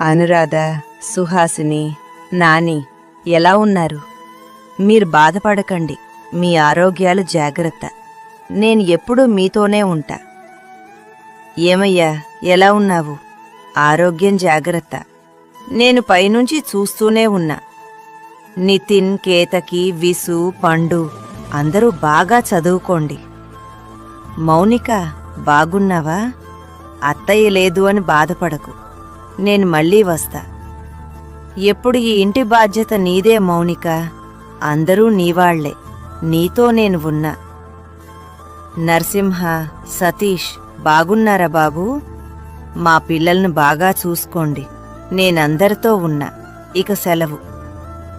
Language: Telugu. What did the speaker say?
అనురాధ, సుహాసిని, నాని ఎలా ఉన్నారు? మీరు బాధపడకండి. మీ ఆరోగ్యాలు జాగ్రత్త. నేను ఎప్పుడూ మీతోనే ఉంటా. ఏమయ్యా, ఎలా ఉన్నావు? ఆరోగ్యం జాగ్రత్త. నేను పైనుంచి చూస్తూనే ఉన్నా. నితిన్, కేతకి, విసు, పండు అందరూ బాగా చదువుకోండి. మౌనిక, బాగున్నావా? అత్తయ్య లేదు అని బాధపడకు. నేను మళ్ళీ వస్తా. ఎప్పుడు ఈ ఇంటి బాధ్యత నీదే మౌనిక. అందరూ నీవాళ్లే. నీతో నేను ఉన్నా. నరసింహ, సతీష్ బాగున్నారా బాబూ? మా పిల్లల్ని బాగా చూసుకోండి. నేనందరితో ఉన్నా. ఇక సెలవు.